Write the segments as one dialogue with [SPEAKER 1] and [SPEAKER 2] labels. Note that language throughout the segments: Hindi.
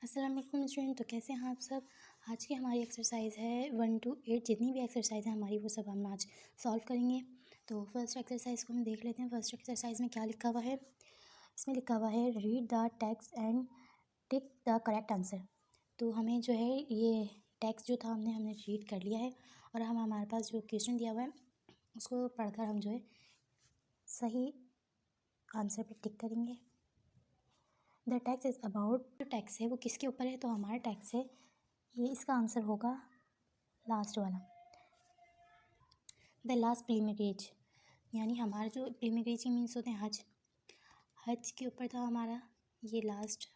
[SPEAKER 1] अस्सलाम वालेकुम स्टूडेंट। तो कैसे हैं आप सब। आज की हमारी एक्सरसाइज है 1 to 8। जितनी भी एक्सरसाइज है हमारी वो सब हम आज सॉल्व करेंगे। तो फर्स्ट एक्सरसाइज को हम देख लेते हैं। फर्स्ट एक्सरसाइज में क्या लिखा हुआ है। इसमें लिखा हुआ है read the text and tick the correct answer. तो हमें जो है ये टेक्स्ट जो था हमने रीड कर लिया है और हमारे पास जो क्वेश्चन दिया हुआ है उसको पढ़कर हम जो है सही आंसर पे टिक करेंगे। द टैक्स इज़ अबाउट, जो टैक्स है वो किसके ऊपर है, तो हमारा टैक्स है ये, इसका आंसर होगा लास्ट वाला, द लास्ट पिलग्रिमेज। यानी हमारा जो पिलग्रिमेज के मीन्स होते हैं हज, हज के ऊपर था हमारा ये लास्ट,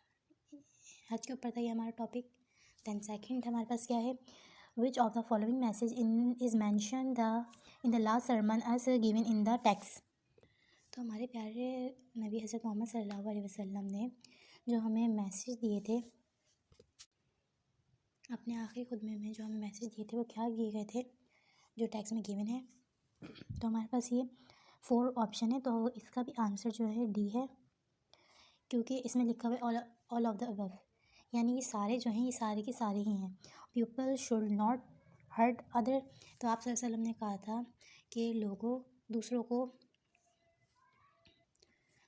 [SPEAKER 1] हज के ऊपर था ये हमारा टॉपिक। दैन सेकंड हमारे पास क्या है, which of the following message in is mention the in the last sermon as given in the text. तो हमारे प्यारे नबी हज़रत मोहम्मद सल्लल्लाहु अलैहि वसल्लम ने जो हमें मैसेज दिए थे अपने आखिरी खुतबे में, जो हमें मैसेज दिए थे वो क्या दिए गए थे जो टैक्स में गिवन है। तो हमारे पास ये 4 ऑप्शन है, तो इसका भी आंसर जो है डी है, क्योंकि इसमें लिखा हुआ है ऑल ऑफ द अबव, यानी ये सारे जो हैं ये सारे के सारे ही हैं। People should not hurt other. तो आप सल्लल्लाहु अलैहि वसल्लम ने कहा था कि लोगों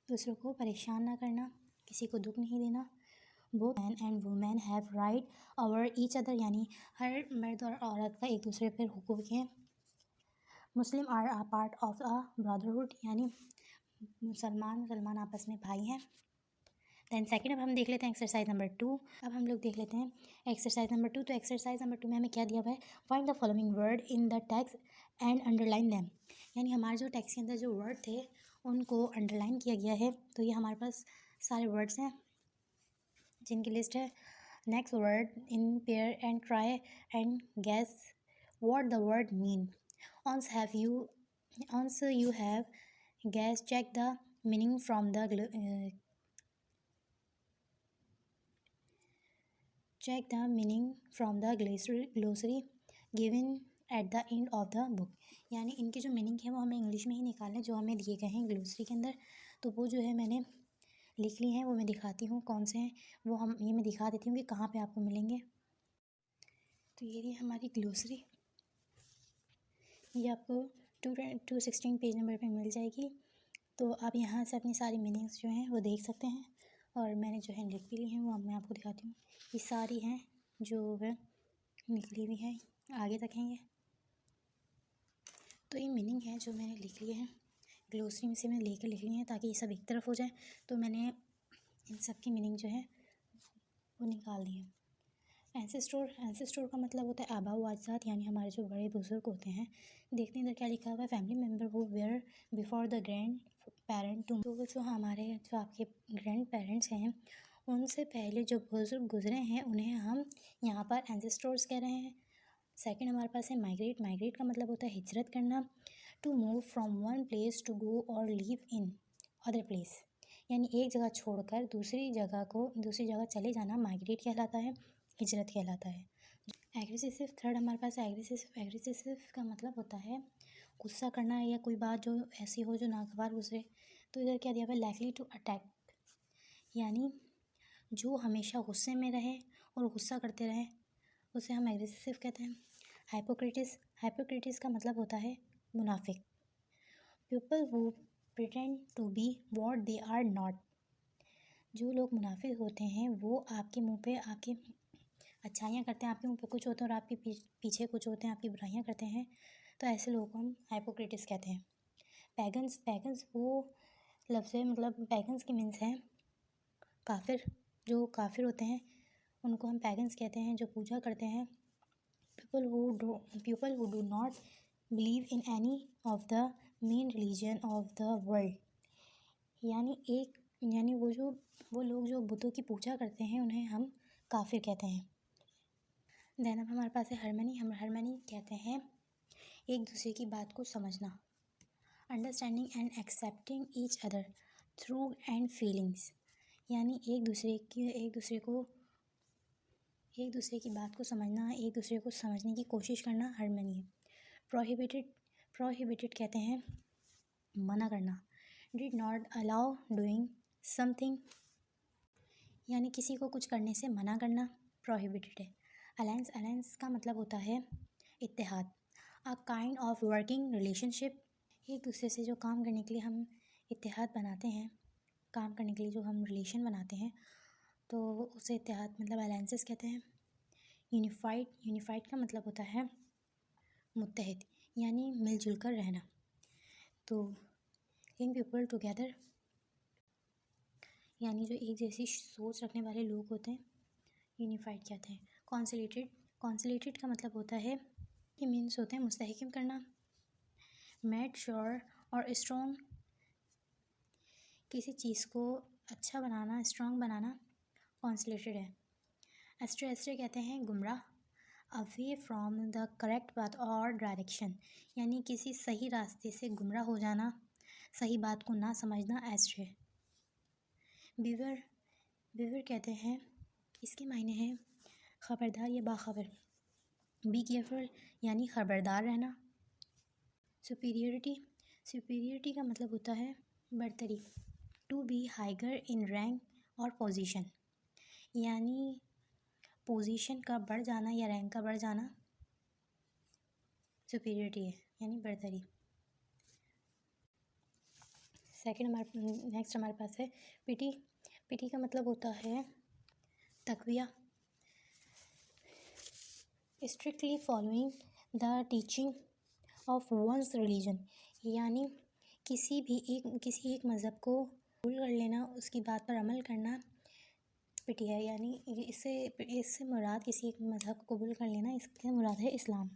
[SPEAKER 1] दूसरों को परेशान ना करना, किसी को दुख नहीं देना। Both man and women have right over each other, यानी हर मर्द और औरत का एक दूसरे पर हुकूक है। Muslim are a part of a brotherhood, यानी मुसलमान आपस में भाई हैं। दैन सेकंड अब हम देख लेते हैं एक्सरसाइज नंबर 2। अब हम लोग देख लेते हैं एक्सरसाइज नंबर 2। तो एक्सरसाइज नंबर 2 में हमें क्या दिया हुआ है, find the following word in the text and underline them. यानी हमारे जो टेक्स्ट के अंदर जो वर्ड थे उनको अंडरलाइन किया गया है। तो ये हमारे पास सारे वर्ड्स हैं जिनकी लिस्ट है। Next word in pair and try and guess what the word mean. Once you have guessed, check the meaning from the glossary given at the end of the book. यानी इनके जो मीनिंग है वो हमें इंग्लिश में ही निकालने जो हमें दिए गए हैं ग्लोसरी के अंदर। तो वो जो है मैंने लिख ली हैं, वो मैं दिखाती हूँ कौन से हैं वो ये मैं दिखा देती हूँ कि कहाँ पे आपको मिलेंगे। तो ये रही हमारी ग्लोसरी, ये आपको 216 पेज नंबर पे मिल जाएगी। तो आप यहाँ से अपनी सारी मीनिंग्स जो हैं वो देख सकते हैं, और मैंने जो है लिख भी ली हैं वो मैं आपको दिखाती हूँ। ये सारी हैं जो है निकली हुई हैं, आगे तक हैं ये। तो ये मीनिंग है जो मैंने लिख लिए हैं ग्लोसरी में से, मैं लेकर लिख ली हैं ताकि ये सब एक तरफ हो जाए। तो मैंने इन सब की मीनिंग जो है वो निकाल दी है। एंसेस्टोर का मतलब होता है आबा व अजदाद, यानी हमारे जो बड़े बुजुर्ग होते हैं। देखते हैं इधर क्या लिखा हुआ है, family member who were before the grand parent too. तो जो आपके ग्रैंड पेरेंट्स हैं उनसे पहले जो बुजुर्ग गुजरे हैं उन्हें हम यहाँ पर एंसेस्टोर्स कह रहे हैं। सेकंड हमारे पास है माइग्रेट का मतलब होता है हिजरत करना। To move from one place to go और लिव इन अदर प्लेस, यानी एक जगह छोड़कर दूसरी जगह चले जाना माइग्रेट कहलाता है, हिजरत कहलाता है। एग्रेसिव थर्ड हमारे पास एग्रेसिव का मतलब होता है गुस्सा करना या कोई बात जो ऐसी हो जो नागवार गुजरे। तो इधर क्या दिया हुआ है, लाइकली टू अटैक, यानी जो हमेशा गुस्से में रहे और गुस्सा करते रहे उसे हम एग्रेसिव कहते हैं। हाइपोक्रेटिस का मतलब होता है मुनाफिक। People who pretend to be what they are not, जो लोग मुनाफिक होते हैं वो आपके मुंह पे आपकी अच्छाइयाँ करते हैं, आपके मुंह पे कुछ होते हैं और आपके पीछे कुछ होते हैं, आपकी बुराइयाँ करते हैं। तो ऐसे लोगों को हम हाइपोक्रेटिस कहते हैं। पैगन्स वो लफ्ज़ है, मतलब पैगन्स के मीन्स हैं काफिर, जो काफिर होते हैं उनको हम पैगन्स कहते हैं, जो पूजा करते हैं। People who do not believe in any of the main religion of the world, यानी वो लोग जो बुतों की पूजा करते हैं उन्हें हम काफिर कहते हैं। देन अब हमारे पास है हार्मनी कहते हैं एक दूसरे की बात को समझना। Understanding and accepting each other through and feelings, यानी एक दूसरे की बात को समझना, एक दूसरे को समझने की कोशिश करना हार्मनी है। प्रोहिबिटेड कहते हैं मना करना। Did not allow doing something, यानी किसी को कुछ करने से मना करना, प्रोहिबिटेड है। अलायंस, अलायंस का मतलब होता है इत्तेहाद। A kind of working relationship, एक दूसरे से जो काम करने के लिए हम इत्तेहाद बनाते हैं, काम करने के लिए जो हम रिलेशन बनाते हैं, तो उसे इत्तेहाद मतलब अलायंसेस कहते हैं। यूनिफाइड, यूनिफाइड का मतलब होता है मुत्तहिद, यानी मिलजुल कर रहना। तो लिंक पीपल टुगेदर, यानी जो एक जैसी सोच रखने वाले लोग होते हैं, यूनिफाइड कहते हैं। कॉन्सिलेटेड, कॉन्सिलेटेड का मतलब होता है कि मीन्स होते हैं मुस्तहकम करना। मेड श्योर और स्ट्रॉन्ग, किसी चीज़ को अच्छा बनाना, स्ट्रॉन्ग बनाना कॉन्सिलेटेड है। एस्ट्रे, एस्ट्रे कहते हैं गुमराह। Away from the correct path और डायरेक्शन, यानी किसी सही रास्ते से गुमराह हो जाना, सही बात को ना समझना एस्ट्रे। बीवर, बीवर कहते हैं, इसके मायने हैं ख़बरदार या बाखबर। बी केयरफुल यानी ख़बरदार रहना। सुपीरियरिटी, सुपीरियरिटी का मतलब होता है बढ़तरी। To be higher in rank और पोजीशन, यानी पोजीशन का बढ़ जाना या रैंक का बढ़ जाना सुपीरियरिटी है, यानी बढ़तरी। नेक्स्ट हमारे पास है पिटी। पिटी का मतलब होता है तकविया। Strictly following the teaching of one's religion, यानी किसी एक मज़हब को कबूल कर लेना, उसकी बात पर अमल करना पिटी है। यानी इससे मुराद किसी एक मज़हब को कबूल कर लेना, इससे मुराद है इस्लाम।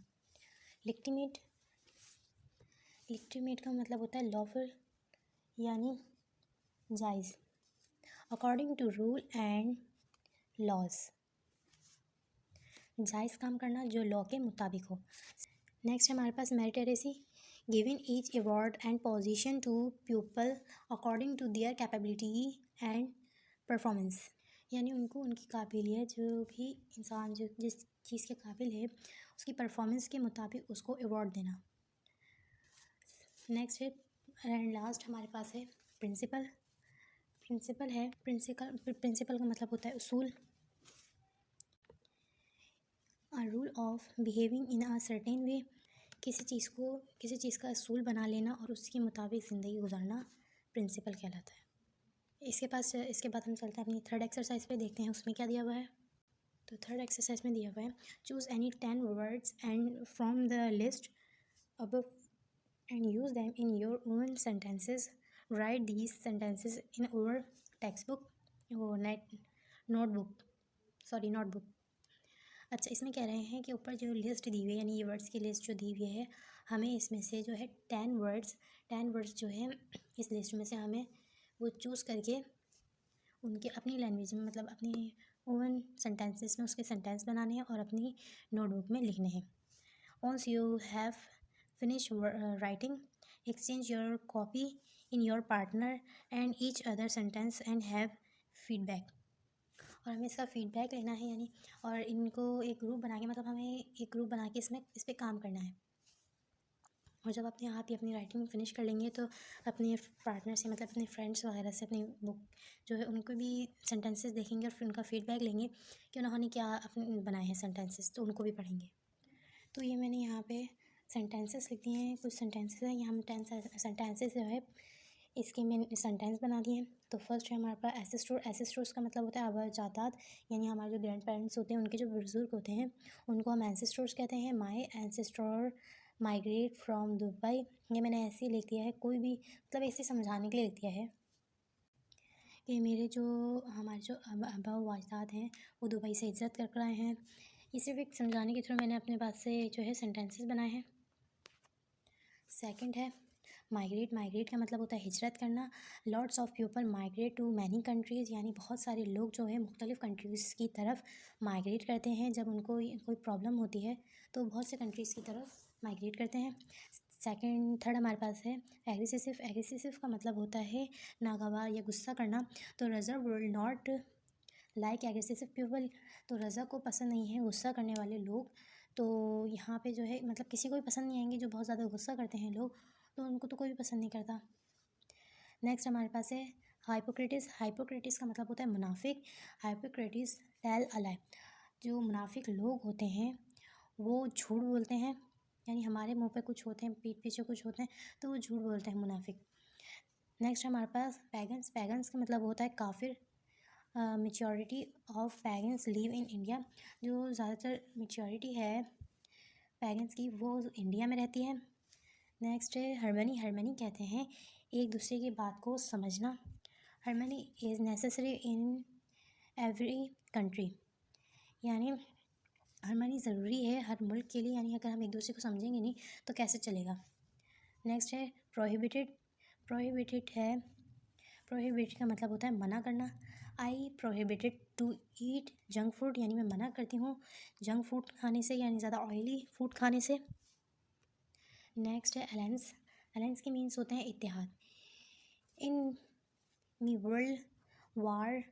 [SPEAKER 1] लिक्टिमेट, लिक्टिमेट का मतलब होता है लॉफुल, यानी जायज़। According to rule and laws, जायज़ काम करना जो लॉ के मुताबिक हो। नेक्स्ट हमारे पास meritocracy. Giving each award and position to people according to their capability and performance, यानी उनको उनकी काबिलियत, जो भी इंसान जो जिस चीज़ के काबिल है उसकी परफॉर्मेंस के मुताबिक उसको अवार्ड देना। नेक्स्ट है एंड लास्ट हमारे पास है प्रिंसिपल। प्रिंसिपल है, प्रिंसिपल का मतलब होता है उसूल। A rule of behaving in a certain way, किसी चीज़ का असूल बना लेना और उसके मुताबिक ज़िंदगी गुजारना प्रिंसिपल कहलाता है। इसके बाद हम चलते हैं अपनी थर्ड एक्सरसाइज पे, देखते हैं उसमें क्या दिया हुआ है। तो थर्ड एक्सरसाइज में दिया हुआ है choose any 10 words and from the list above and use them in your own sentences. Right these sentences in over text book, वो नोटबुक। अच्छा, इसमें कह रहे हैं कि ऊपर जो लिस्ट दी हुई है, यानी ये वर्ड्स की लिस्ट जो दी हुई है, हमें इसमें से जो है 10 वर्ड्स जो है इस लिस्ट में से हमें वो चूज़ करके उनके अपनी लैंग्वेज में, मतलब अपनी ओवन सेंटेंसेस में उसके सेंटेंस बनाने हैं और अपनी नोटबुक में लिखने हैं। Once you have finished writing, exchange your copy in your partner and each other sentence and have feedback. और हमें इसका फीडबैक लेना है, यानी और इनको एक ग्रुप बना के, मतलब हमें एक ग्रुप बना के इस पर काम करना है। और जब आप ही अपनी राइटिंग फिनिश कर लेंगे तो अपने पार्टनर से, मतलब अपने फ्रेंड्स वगैरह से अपनी बुक जो है उनको भी सेंटेंसेस देखेंगे और फिर उनका फीडबैक लेंगे कि उन्होंने क्या अपने बनाए हैं सेंटेंसेस, तो उनको भी पढ़ेंगे। तो ये मैंने यहाँ पे सेंटेंसेस लिख दिए हैं, कुछ सेंटेंसेस हैं, यहाँ हम 10 सेंटेंसेस जो है इसके मैंने सेंटेंस बना दिए हैं। तो फर्स्ट है हमारे पास एसेस्टोर। एसेस्टोर्स का मतलब होता है आबाजादात, यानी हमारे जो ग्रैंड पेरेंट्स होते हैं, उनके जो बुजुर्ग होते हैं उनको हम एंसेस्टोर्स कहते हैं। माई एंसेस्टोर माइग्रेट फ्रॉम दुबई, ये मैंने ऐसे ही लिख दिया है, कोई भी मतलब ऐसे समझाने के लिए लिख दिया है कि हमारे जो आबा व अजदाद हैं वो दुबई से हिजरत कर आए हैं। ये सिर्फ एक समझाने के थ्रू मैंने अपने पास से जो है सेंटेंसेस बनाए हैं। सेकंड है माइग्रेट। माइग्रेट का मतलब होता है हिजरत करना। Lots of people migrate to many countries, यानी बहुत सारे लोग जो है मुख्तलिफ़ कंट्रीज़ की तरफ माइग्रेट करते हैं। जब उनको कोई प्रॉब्लम होती है तो बहुत से कंट्रीज़ की तरफ माइग्रेट करते हैं। थर्ड हमारे पास है एग्रेसिव। एग्रेसिव का मतलब होता है नागवार या गुस्सा करना। तो reserve will not like aggressive people, तो रज़ा को पसंद नहीं है गुस्सा करने वाले लोग। तो यहाँ पे जो है मतलब किसी को भी पसंद नहीं आएंगे, जो बहुत ज़्यादा गुस्सा करते हैं लोग, तो उनको तो कोई भी पसंद नहीं करता। नेक्स्ट हमारे पास है हाइपोक्रेटिस का मतलब होता है मुनाफिक। हाइपोक्रेटिस टेल अ लाई। जो मुनाफिक लोग होते हैं वो झूठ बोलते हैं, यानी हमारे मुंह पे कुछ होते हैं, पीठ पीछे कुछ होते हैं, तो वो झूठ बोलते हैं मुनाफिक। नेक्स्ट हमारे पास पैगन्स। पैगन्स का मतलब होता है काफिर। Majority of pagans live in India. जो ज़्यादातर मेजॉरिटी है पैगन्स की वो इंडिया में रहती है। नेक्स्ट है हार्मनी। हार्मनी कहते हैं एक दूसरे की बात को समझना। Harmony is necessary in every country, यानी हार्मनी ज़रूरी है हर मुल्क के लिए, यानी अगर हम एक दूसरे को समझेंगे नहीं तो कैसे चलेगा। नेक्स्ट है प्रोहिबिटेड। प्रोहिबिटेड का मतलब होता है मना करना। I prohibited to eat junk food, यानी मैं मना करती हूँ जंक फूड खाने से, यानी ज़्यादा ऑयली फूड खाने से। नेक्स्ट है अलायंस। अलायंस के मीन्स होते हैं इत्तेहाद। In world war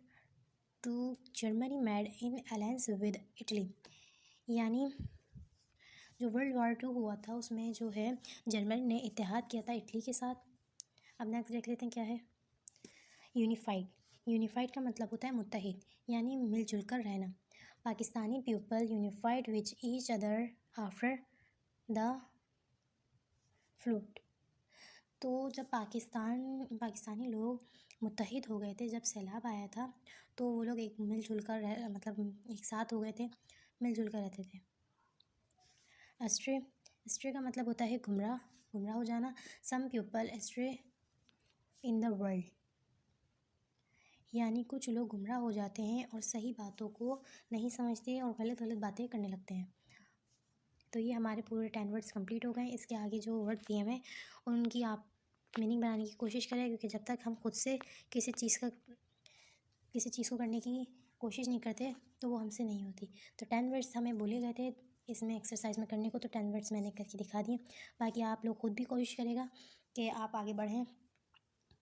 [SPEAKER 1] two Germany made an alliance with Italy, यानी जो वर्ल्ड वार 2 हुआ था उसमें जो है जर्मनी ने इत्तेहाद किया था इटली के साथ। अब नेक्स्ट देख लेते हैं क्या है यूनिफाइड। यूनिफाइड का मतलब होता है मुत्तहिद, यानी मिलजुल कर रहना। Pakistani people unified which each other after the fluid. तो जब पाकिस्तानी लोग मुत्तहिद हो गए थे, जब सैलाब आया था तो वो लोग एक मिलजुल कर मतलब एक साथ हो गए थे, मिलजुल कर रहते थे। एस्ट्रे का मतलब होता है गुमराह हो जाना। Some people astray in the world, यानी कुछ लोग गुमराह हो जाते हैं और सही बातों को नहीं समझते और गलत बातें करने लगते हैं। तो ये हमारे पूरे 10 वर्ड्स कंप्लीट हो गए। इसके आगे जो वर्ड दिए हैं उनकी आप मीनिंग बनाने की कोशिश करें, क्योंकि जब तक हम खुद से किसी चीज़ को करने की कोशिश नहीं करते तो वो हमसे नहीं होती। तो 10 वर्ड्स हमें बोले गए थे इसमें एक्सरसाइज में करने को, तो 10 वर्ड्स मैंने करके दिखा दिए। बाकी आप लोग खुद भी कोशिश करेगा कि आप आगे बढ़ें,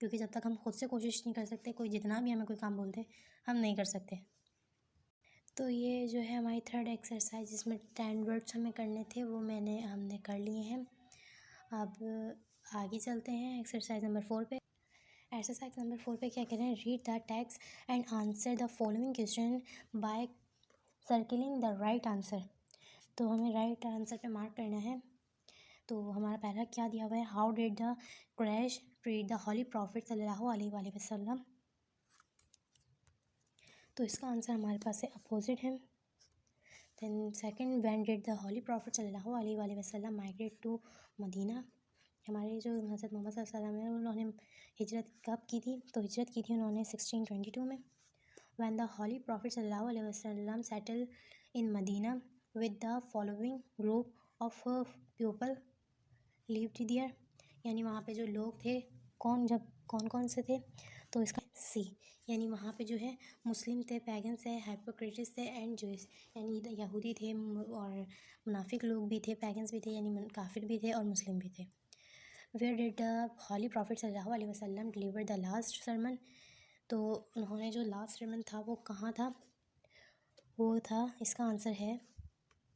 [SPEAKER 1] क्योंकि जब तक हम खुद से कोशिश नहीं कर सकते, कोई जितना भी हमें कोई काम बोलते हम नहीं कर सकते। तो ये जो है हमारी थर्ड एक्सरसाइज जिसमें 10 वर्ड्स हमें करने थे वो हमने कर लिए हैं। अब आगे चलते हैं एक्सरसाइज नंबर 4 पे। एक्सरसाइज नंबर 4 पे क्या करें, read the text and answer the following question by circling the right answer. तो हमें राइट आंसर पे मार्क करना है। तो हमारा पहला क्या दिया हुआ है, how did the Quraysh treat the holy prophet सल्लल्लाहु अलैहि वसल्लम। तो इसका आंसर हमारे पास है अपोजिट है। Then second, when did the holy prophet सल्लल्लाहु अलैहि वसल्लम माइग्रेट टू मदीना। हमारे जो हज़रत मोहम्मद सल्लल्लाहु अलैहि वसल्लम है उन्होंने हिजरत कब की थी, तो हिजरत की थी उन्होंने 1622 में। व्हेन द हॉली प्रॉफिट सल्लल्लाहु अलैहि वसल्लम settle in Medina with the following group of people lived there, यानी वहाँ पे जो लोग थे कौन कौन से थे, तो इसका सी, यानी वहाँ पे जो है मुस्लिम थे, पैगन्स थे, हाइपोक्रेटिस थे एंड जूस, यानी यहूदी थे और मुनाफिक लोग भी थे, पैगन्स भी थे यानी काफिर भी थे और मुस्लिम भी थे। Where did the holy prophet सल्लल्लाहु अलैहि वसल्लम डिलीवर द लास्ट सर्मन। तो उन्होंने जो लास्ट सर्मन था वो कहाँ था, वो था, इसका आंसर है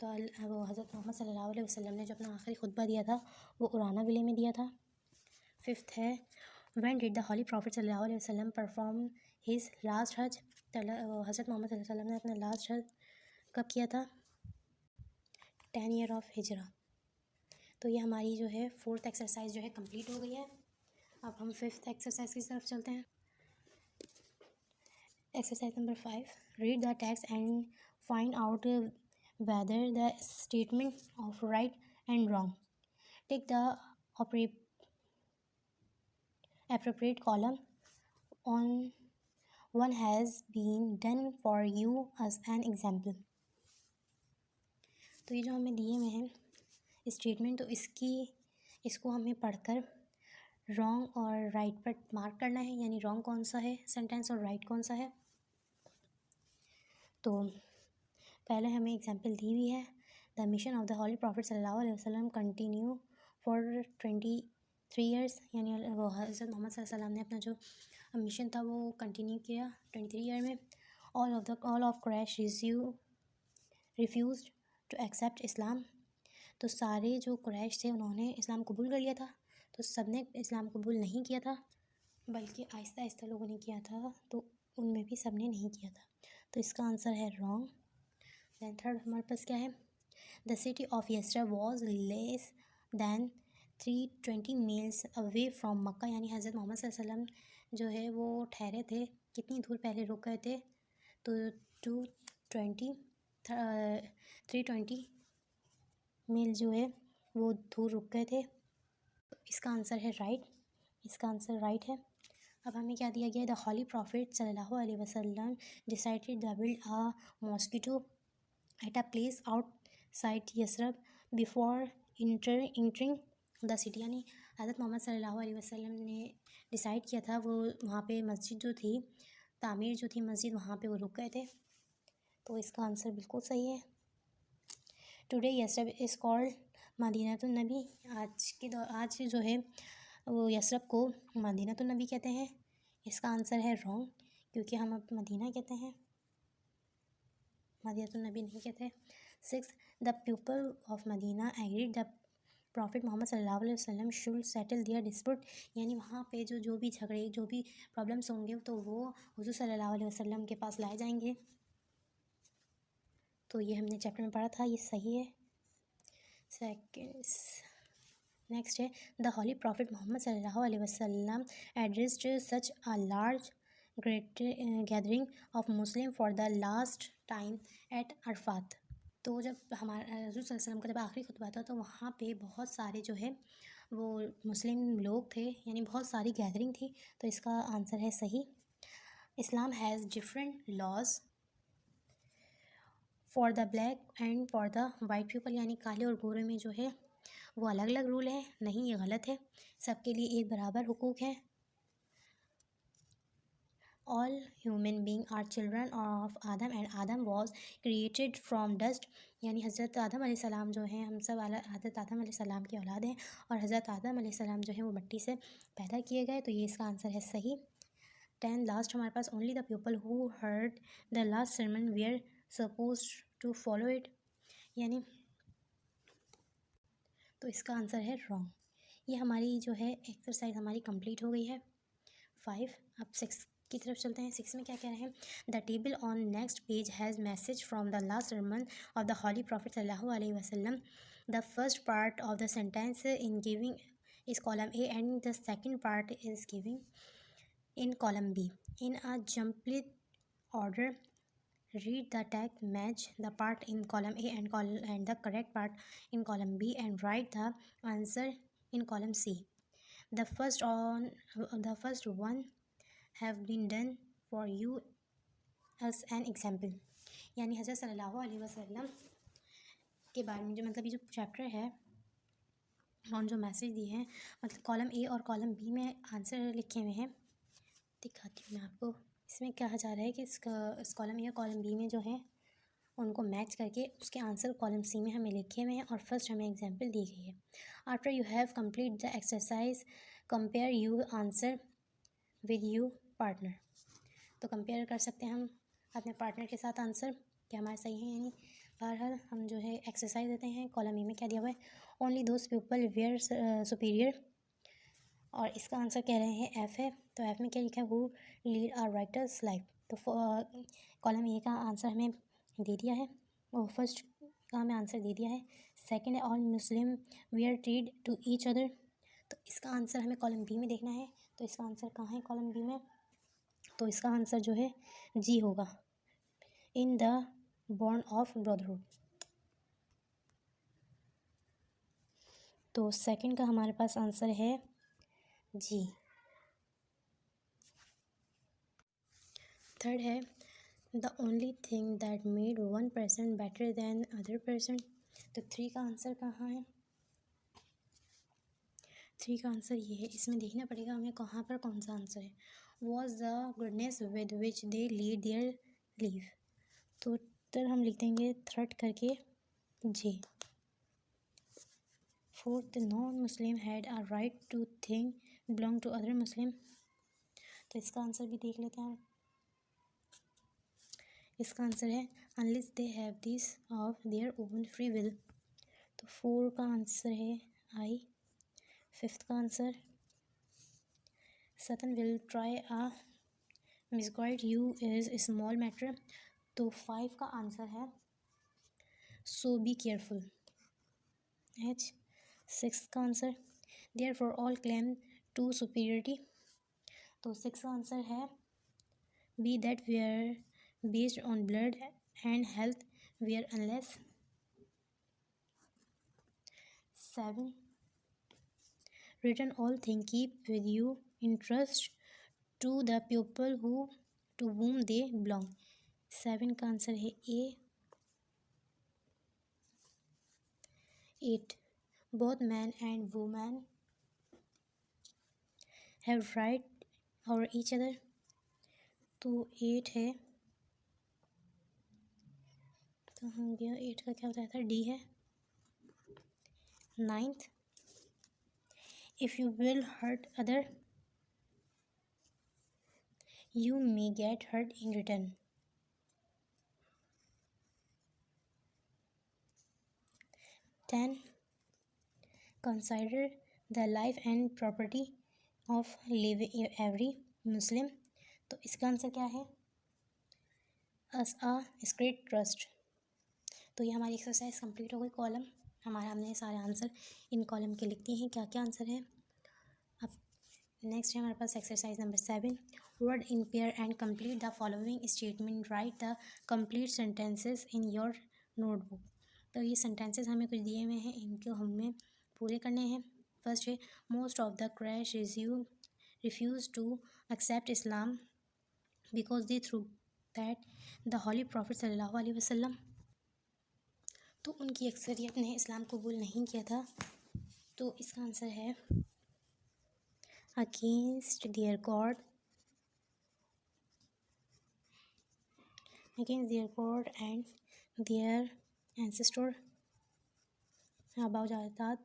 [SPEAKER 1] तो वो हज़रत मोहम्मद सल्लल्लाहु अलैहि वसल्लम ने जो अपना आखिरी खुतबा दिया था वो उराना विले में दिया था। फिफ्थ है, when did the holy prophet सल्लल्लाहु अलैहि वसल्लम परफॉर्म हिज लास्ट हज। हज़रत मोहम्मद सल्लल्लाहु अलैहि वसल्लम ने अपना लास्ट हज कब किया था, 10 ईयर ऑफ हिजरा। तो ये हमारी जो है 4th एक्सरसाइज जो है कंप्लीट हो गई है। अब हम 5th एक्सरसाइज की तरफ चलते हैं। Exercise number 5, read the text and find out whether the statement of right and wrong. Take the appropriate column on one has been done for you as an example. तो ये जो हमें दिए हुए हैं स्टेटमेंट, तो इसको हमें पढ़कर रॉन्ग और राइट पर मार्क करना है, यानी रॉन्ग कौन सा है सेंटेंस और राइट कौन सा है। तो पहले हमें एग्जाम्पल दी हुई है, the mission of the holy prophet सल्लल्लाहु अलैहि वसल्लम कंटिन्यू फॉर 23 ईयर्स, यानी वो हज़रत मोहम्मद सल्लल्लाहु अलैहि वसल्लम ने अपना जो मिशन था वो कंटिन्यू किया 23 ईयर में। All of Quraysh refused to accept Islam. तो सारे जो क्रैश थे उन्होंने इस्लाम कबूल कर लिया था, तो सब ने इस्लाम कबूल नहीं किया था। बल्कि आहिस्ता आहिस्ता लोगों ने किया था, तो उनमें भी सब ने नहीं किया था। तो इसका आंसर है रॉन्ग। दैन थर्ड हमारे पास क्या है, the city of Yathrib was less than 320 miles away from Mecca, यानी हज़रत मोहम्मद सल्लल्लाहु अलैहि वसल्लम जो है वो ठहरे थे, कितनी दूर पहले रुक गए थे, तो 320 मील जो है वो दूर रुक गए थे। तो इसका आंसर है राइट, इसका आंसर राइट है। अब हमें क्या दिया गया है, द हॉली प्रॉफिट सल्लल्लाहु अलैहि वसल्लम decided the build a mosquito at a place outside Yathrib before entering the city, यानी हज़रत मोहम्मद सल्लल्लाहु अलैहि वसल्लम ने डिसाइड किया था, वो वहाँ पे मस्जिद जो थी, तामीर जो थी मस्जिद, वहाँ पे वो रुक गए थे। तो इसका आंसर बिल्कुल सही है। टुडे यस्रब इज़ कॉल्ड मदीनातुन नबी, आज जो है वो यस्रब को मदीनातुन नबी कहते हैं। इसका आंसर है रॉन्ग, क्योंकि हम अब मदीना कहते हैं, मदीनातुन नबी नहीं कहते। 6 the people of Medina agreed the prophet Muhammad सल्लल्लाहु अलैहि वसल्लम शुड सेटल दियर डिस्प्यूट, यानी वहाँ पे जो भी झगड़े, जो भी प्रॉब्लम्स होंगे तो वो हुज़ूर सल्लल्लाहु अलैहि वसल्लम के पास लाए जाएंगे। तो ये हमने चैप्टर में पढ़ा था, ये सही है। नेक्स्ट है, द हॉली प्रॉफिट मोहम्मद सल्लल्लाहु अलैहि वसल्लम addressed such a large great gathering of Muslim for the last time at Arafat. तो जब हमारा हज़रत सल्लल्लाहु अलैहि वसल्लम का जब आखिरी खुतबा था, तो वहाँ पे बहुत सारे जो है वो मुस्लिम लोग थे, यानी बहुत सारी गैदरिंग थी। तो इसका आंसर है सही। Islam has different laws for the black and for the white people, यानी काले और गोरे में जो है वो अलग अलग रूल है। नहीं, ये गलत है, सबके लिए एक बराबर हुकूक है। All human being are children of Adam and Adam was created from dust, यानी हज़रत आदम अलैहिस्सलाम जो हैं, हम सब हज़रत आदम अलैहिस्सलाम की औलाद हैं, और हज़रत आदम अलैहिस्सलाम जो हैं वो मिट्टी से पैदा किए गए। तो ये इसका आंसर है सही। 10 लास्ट हमारे पास, only the people who heard the last sermon were suppose to follow it, यानी तो इसका आंसर है रॉन्ग। ये हमारी जो है एक्सरसाइज हमारी कंप्लीट हो गई है 5। अब 6 की तरफ चलते हैं। 6 में क्या कह रहे हैं, the table on next page has message from the last sermon of the holy prophet सल्लल्लाहु अलैहि वसल्लम। The first part of the sentence in giving is column A and the second part is giving in column B. In a jumbled order, read the tag, match the part in column A and the correct part in column B, and write the answer in column C. The first one have been done for you as an example. यानी हज़रत सल्लल्लाहु अलैहि वसल्लम के बारे में जो मतलब ये जो चैप्टर है और जो मैसेज दिए हैं, मतलब कॉलम ए और कॉलम बी में आंसर लिखे हुए हैं। दिखाती हूँ मैं आपको। इसमें कहा जा रहा है कि इस कॉलम ए और कॉलम बी में जो है उनको मैच करके उसके आंसर कॉलम सी में हमें लिखे हुए हैं, और फर्स्ट हमें एग्जांपल दी गई है। After you have complete the exercise, compare you answer with you partner. तो कंपेयर कर सकते हैं हम अपने पार्टनर के साथ आंसर कि हमारे सही है, यानी बहरहाल हम जो है एक्सरसाइज देते हैं। कॉलम ए में क्या दिया हुआ है, only those people were superior, और इसका आंसर कह रहे हैं एफ़ है। तो एफ़ में क्या लिखा है, who lead a righteous life. तो कॉलम ए का आंसर हमें दे दिया है, और फर्स्ट का हमें आंसर दे दिया है। सेकंड है, all Muslim we are treated to each other. तो इसका आंसर हमें कॉलम बी में देखना है। तो इसका आंसर कहाँ है कॉलम बी में, तो इसका आंसर जो है जी होगा, in the bond of brotherhood. तो सेकंड का हमारे पास आंसर है जी। थर्ड है, the only thing that made one person better than other person. तो 3 का आंसर कहाँ है, 3 का आंसर ये है। इसमें देखना पड़ेगा हमें कहाँ पर कौन सा आंसर है। Was the goodness with which they lead their live. तो उत्तर हम लिख देंगे थर्ड करके जे। Fourth, non Muslim had a right to think belong to other Muslim. तो इसका आंसर भी देख लेते हैं। इसका आंसर है unless they have this of their own free will. तो 4 का आंसर है आई। 5th का answer Satan will try a misguide you is a small matter. तो 5 का आंसर है so be careful. H. 6 का answer therefore all claim to superiority. तो 6 का आंसर है be that were based on blood and health were unless. 7. Return all things keep with you in trust to the people to whom they belong. 7 का आंसर है A. 8. Both man and woman have right over each other. तो 8 है, तो हो गया 8 का क्या बताया था, D है. 9th. If you will hurt other, you may get hurt in return. 10. Consider the life and property of every Muslim. तो इसका आंसर क्या है, as a sacred trust. तो ये हमारी एक्सरसाइज कंप्लीट हो गई. कॉलम हमने सारे आंसर इन कॉलम के लिख दिए हैं, क्या क्या आंसर है. अब नेक्स्ट है हमारे पास exercise number 7. Work in pair and complete the following statement. Write the complete sentences in your notebook. तो ये सेंटेंसेस हमें कुछ दिए हुए हैं, इनको हमें पूरे करने हैं. फर्स्ट है most of the Quraysh refuse to accept Islam because they thought that the holy prophet सल्लल्लाहु अलैहि वसल्लम. तो उनकी अक्सरियत ने इस्लाम कबूल नहीं किया था. तो इसका आंसर है against their god and their ancestor. अबाउ जादाद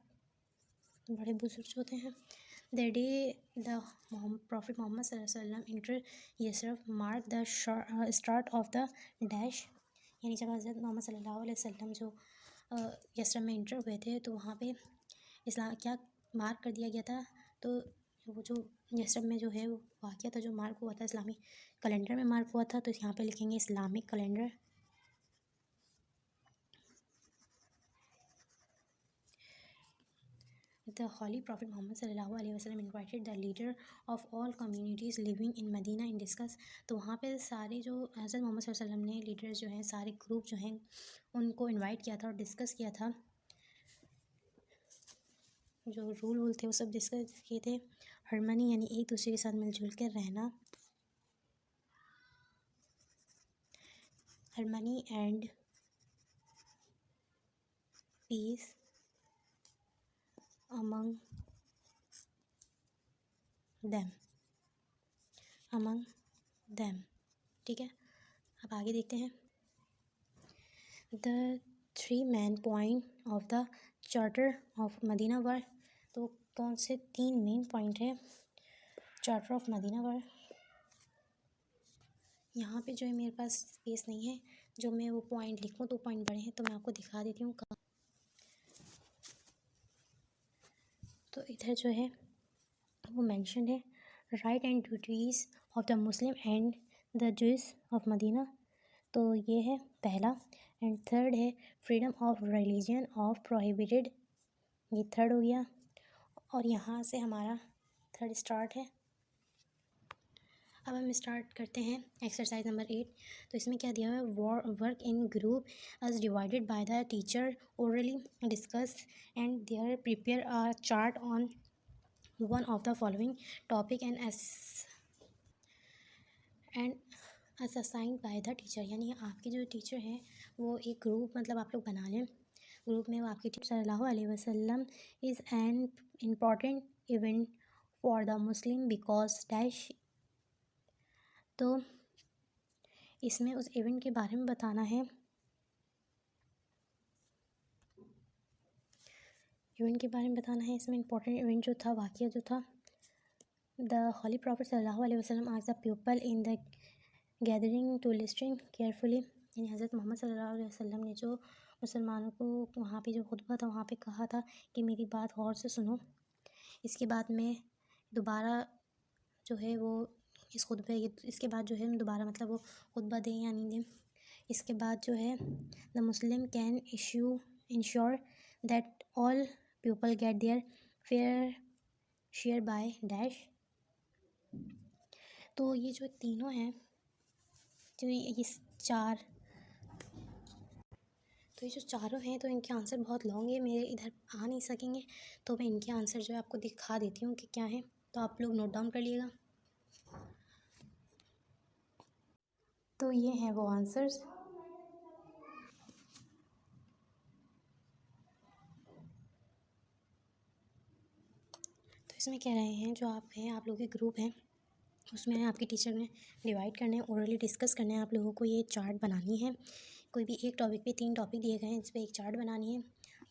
[SPEAKER 1] बड़े बुजुर्ग जो होते हैं. The day the prophet Muhammad सल्लल्लाहु अलैहि वसल्लम enter Yathrib mark the start of the dash. यानी जब हज़रत मोहम्मद सल्लल्लाहु अलैहि वसल्लम जो यसरफ में इंटर हुए थे तो वहाँ पे इस्लाम क्या मार्क कर दिया गया था. तो वो जो यसरफ में जो है वो वाक़या था जो मार्क हुआ था इस्लामी कैलेंडर में मार्क हुआ था. तो यहाँ पे लिखेंगे Islamic calendar. The Holy Prophet Muhammad sallallahu alaihi wasallam invited the leader of all communities living in Medina in discuss. तो वहाँ पे सारे जो हज़रत मोहम्मद सल्लल्लाहु अलैहि वसल्लम ने लीडर्स जो हैं सारे ग्रुप जो हैं उनको इनवाइट किया था और डिस्कस किया था. जो रूल थे वो सब डिस्कस किए थे. हार्मनी यानी एक दूसरे के साथ मिलजुल कर रहना. Harmony and peace among them. ठीक है, अब आगे देखते हैं. The 3 main point of the charter of Medina were. तो कौन से 3 मेन पॉइंट है चार्टर ऑफ मदीना वर. यहाँ पे जो है मेरे पास स्पेस नहीं है जो मैं वो पॉइंट लिखूँ, तो पॉइंट बड़े हैं तो मैं आपको दिखा देती हूँ. तो इधर जो है वो मेंशन है right and duties of the Muslim and the Jews of Medina. तो ये है पहला. एंड थर्ड है freedom of religion of prohibited. ये थर्ड हो गया. और यहाँ से हमारा थर्ड स्टार्ट है. अब हम स्टार्ट करते हैं एक्सरसाइज नंबर 8. तो इसमें क्या दिया हुआ है, work in group as divided by the teacher orally discuss and there prepare a chart on one of the following topic and as assigned by the teacher. यानी आपके जो टीचर हैं वो एक ग्रुप मतलब आप लोग बना लें. ग्रुप में वो आपके टीचर सल्लल्लाहु अलैहि वसल्लम is an important event for the Muslim because dash. तो इसमें उस इवेंट के बारे में बताना है. इवेंट के बारे में बताना है. इसमें इम्पोर्टेंट इवेंट जो था वाक़या जो था द हॉली प्रॉफिट सल्लल्लाहु अलैहि वसल्लम asked the people in the gathering to listening carefully. यानी हज़रत मोहम्मद सल्लल्लाहु अलैहि वसल्लम ने जो मुसलमानों को वहाँ पे जो खुतबा था वहाँ पे कहा था कि मेरी बात गौर से सुनो. इसके बाद में दोबारा जो है वो इस खुतबे इसके बाद जो है दोबारा मतलब वो खुतबा दें या नहीं दें। इसके बाद जो है the Muslim can ensure that all people get their fair share by dash. तो ये जो तीनों हैं, जो ये चार, तो ये जो चारों हैं तो इनके आंसर बहुत लॉन्ग है, मेरे इधर आ नहीं सकेंगे, तो मैं इनके आंसर जो है आपको दिखा देती हूँ कि क्या है, तो आप लोग नोट डाउन कर लिएगा। तो ये हैं वो आंसर्स। तो इसमें कह रहे हैं जो आप हैं, आप लोगों के ग्रुप हैं, उसमें आपके टीचर ने डिवाइड करने हैं, ओरली डिस्कस करना है। आप लोगों को ये चार्ट बनानी है, कोई भी एक टॉपिक पे 3 टॉपिक दिए गए हैं, इस पर एक चार्ट बनानी है।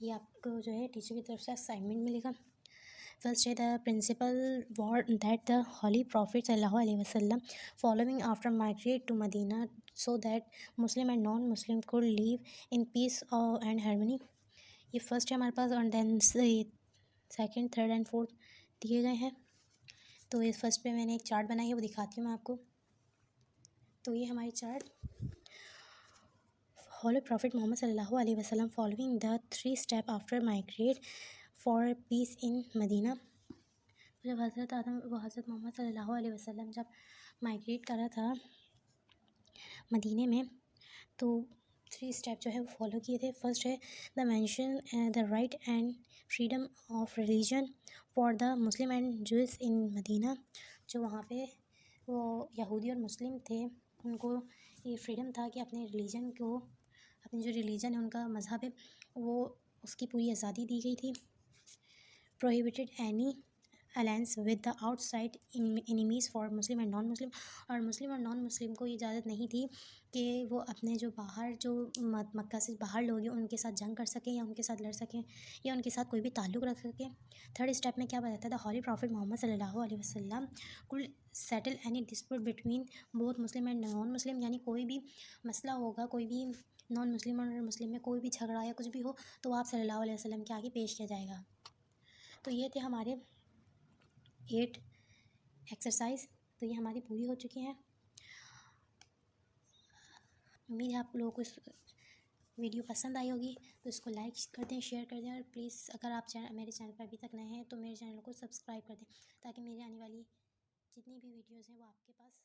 [SPEAKER 1] ये आपको जो है टीचर की तरफ से असाइनमेंट मिलेगा। फर्स्ट है the principal war that the holy prophet सल्लल्लाहु अलैहि वसल्लम following after migrate to Medina so that Muslim and non Muslim could live in peace and harmony. ये फर्स्ट है हमारे पास, और then second, third and fourth दिए गए हैं। तो इस फर्स्ट पे मैंने एक चार्ट बनाई है, वो दिखाती हूँ मैं आपको। तो ये हमारी chart, Holy Prophet Muhammad sallallahu alaihi wasallam following the 3 step after migrate for peace in Medina। जब हज़रत मोहम्मद सल्लल्लाहु अलैहि वसल्लम जब माइग्रेट करा था मदीने में, तो 3 स्टेप जो है वो फॉलो किए थे। फर्स्ट है the mention the right and freedom of religion for the Muslim and Jews in Medina. जो वहाँ पे वो यहूदी और मुस्लिम थे, उनको ये फ्रीडम था कि अपने रिलीजन को, अपनी जो रिलीजन है उनका मज़हब है, वो उसकी पूरी आज़ादी दी गई थी। Prohibited any alliance with the outside enemies for Muslim and non मुस्लिम। और मुस्लिम और नॉन मुस्लिम को ये इजाज़त नहीं थी कि वो अपने जो बाहर जो मक्का से बाहर लोग हैं उनके साथ जंग कर सकें, या उनके साथ लड़ सकें, या उनके साथ कोई भी ताल्लुक़ रख सकें। थर्ड स्टेप में क्या बताता है, द हॉली प्रॉफिट मोहम्मद सल्लल्लाहु अलैहि वसल्लम कुल settle any dispute between both Muslim and non मुस्लिम। यानी कोई भी मसला होगा, कोई भी नॉन मुस्लिम और मुस्लिम में कोई भी झगड़ा या कुछ भी हो, तो आप सल्लल्लाहु अलैहि वसल्लम के आगे पेश किया जाएगा। तो ये थे हमारे 8 एक्सरसाइज। तो ये हमारी पूरी हो चुकी हैं। उम्मीद है आप लोगों को इस वीडियो पसंद आई होगी, तो इसको लाइक कर दें, शेयर कर दें, और प्लीज़ अगर आप मेरे चैनल पर अभी तक नए हैं तो मेरे चैनल को सब्सक्राइब कर दें, ताकि मेरी आने वाली जितनी भी वीडियोज़ हैं वो आपके पास